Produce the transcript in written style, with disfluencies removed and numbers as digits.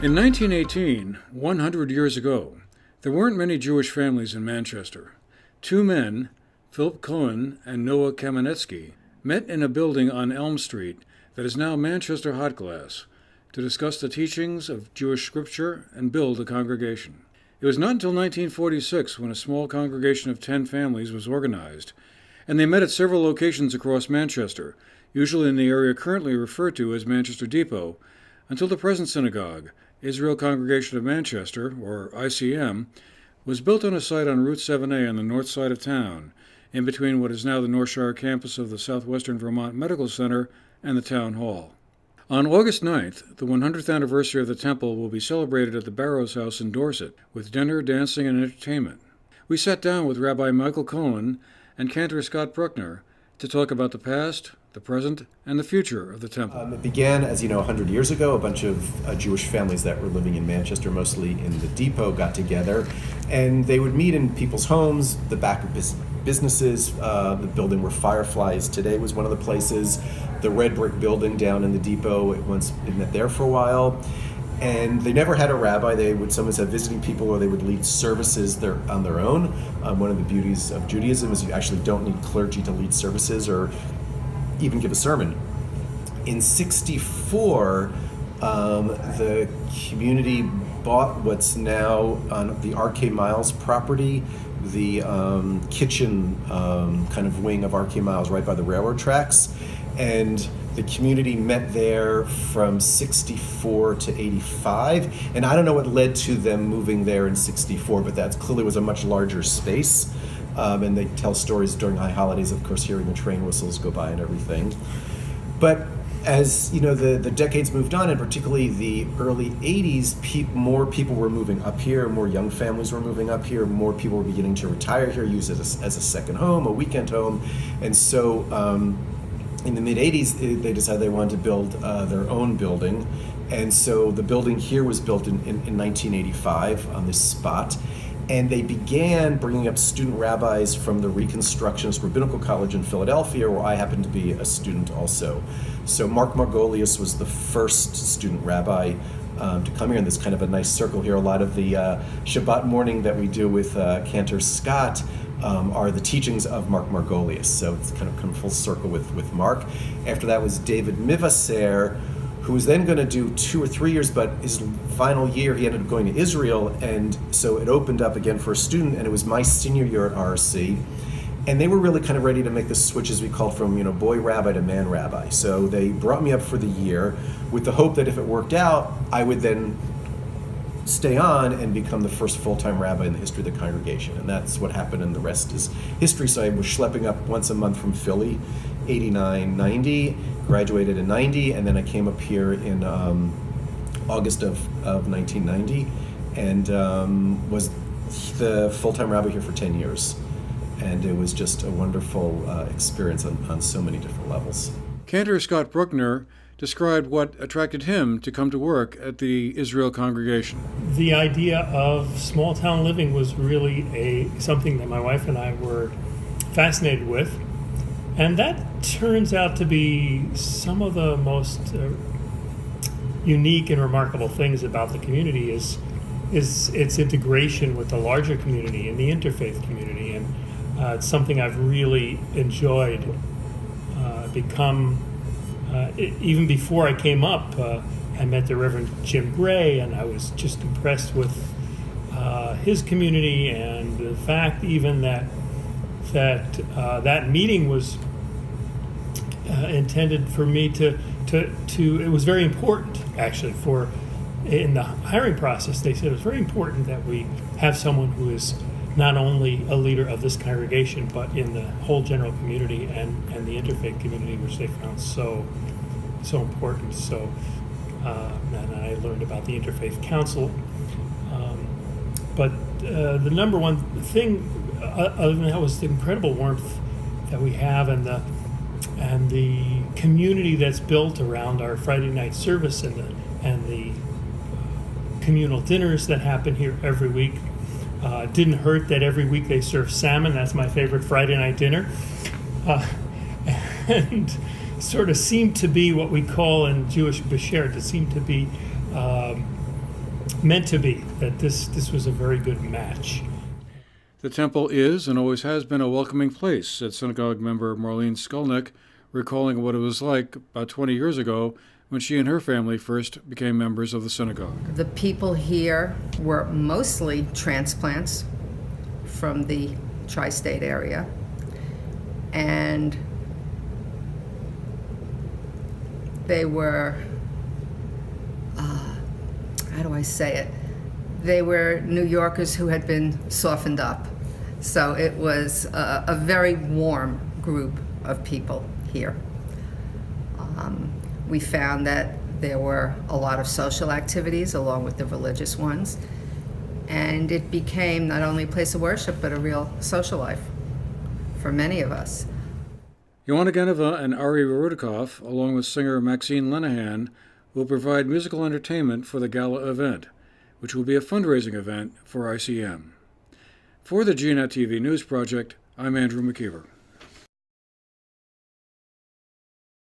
In 1918, 100 years ago, there weren't many Jewish families in Manchester. Two men, Philip Cohen and Noah Kamenetsky, met in a building on Elm Street that is now Manchester Hot Glass to discuss the teachings of Jewish scripture and build a congregation. It was not until 1946 when a small congregation of 10 families was organized, and they met at several locations across Manchester, usually in the area currently referred to as Manchester Depot, until the present synagogue, Israel Congregation of Manchester, or ICM, was built on a site on Route 7A on the north side of town, in between what is now the North Shire campus of the Southwestern Vermont Medical Center and the Town Hall. On August 9th, the 100th anniversary of the temple will be celebrated at the Barrows House in Dorset, with dinner, dancing, and entertainment. We sat down with Rabbi Michael Cohen and Cantor Scott Bruckner to talk about the past, the present, and the future of the temple. It began, as you know, 100 years ago. A bunch of Jewish families that were living in Manchester, mostly in the depot, got together, and they would meet in people's homes, the back of businesses. The building where Fireflies today was one of the places. The red brick building down in the depot, it once been there for a while. And they never had a rabbi. They would sometimes have visiting people, or they would lead services on their own. One of the beauties of Judaism is you actually don't need clergy to lead services or even give a sermon. In '64, the community bought what's now on the R.K. Miles property, the kitchen kind of wing of R.K. Miles right by the railroad tracks. And the community met there from '64 to '85. And I don't know what led to them moving there in '64, but that clearly was a much larger space. And they tell stories during high holidays, of course, hearing the train whistles go by and everything. But as you know, the decades moved on, and particularly the early '80s, more people were moving up here, more young families were moving up here, more people were beginning to retire here, use it as a second home, a weekend home. And so in the mid-'80s, they decided they wanted to build their own building. And so the building here was built in 1985 on this spot. And they began bringing up student rabbis from the Reconstructionist Rabbinical College in Philadelphia, where I happened to be a student also. So Mark Margolius was the first student rabbi to come here in this kind of a nice circle here. A lot of the Shabbat morning that we do with Cantor Scott are the teachings of Mark Margolius. So it's kind of come full circle with Mark. After that was David Mivaser, who was then going to do 2 or 3 years, but his final year he ended up going to Israel, and so it opened up again for a student, and it was my senior year at RC. And they were really kind of ready to make the switch, as we called, from boy rabbi to man rabbi. So they brought me up for the year with the hope that if it worked out, I would then stay on and become the first full-time rabbi in the history of the congregation. And that's what happened, and the rest is history. So I was schlepping up once a month from Philly, 89, 90, graduated in 90, and then I came up here in August of 1990, and was the full-time rabbi here for 10 years. And it was just a wonderful experience on so many different levels. Cantor Scott Bruckner described what attracted him to come to work at the Israel congregation. The idea of small town living was really something that my wife and I were fascinated with. And that turns out to be some of the most unique and remarkable things about the community is its integration with the larger community and the interfaith community. And it's something I've really enjoyed. Even before I came up, I met the Reverend Jim Gray, and I was just impressed with his community, and the fact even that meeting was intended for me to it was very important, actually, in the hiring process. They said it was very important that we have someone who is not only a leader of this congregation, but in the whole general community and the interfaith community, which they found so important. So and I learned about the Interfaith Council. But the number one thing, other than that, was the incredible warmth that we have, and the community that's built around our Friday night service, and the communal dinners that happen here every week. Didn't hurt that every week they serve salmon. That's my favorite Friday night dinner. And sort of seemed to be what we call in Jewish Beshert, it seemed to be meant to be, that this was a very good match. The temple is and always has been a welcoming place, said synagogue member Marlene Skolnick, recalling what it was like about 20 years ago when she and her family first became members of the synagogue. The people here were mostly transplants from the tri-state area, and they were, how do I say it? They were New Yorkers who had been softened up. So it was a very warm group of people here. We found that there were a lot of social activities along with the religious ones, and it became not only a place of worship but a real social life for many of us. Joanna Geneva and Ari Rudikoff, along with singer Maxine Lenahan, will provide musical entertainment for the gala event, which will be a fundraising event for ICM. For the GNAT-TV News Project, I'm Andrew McKeever.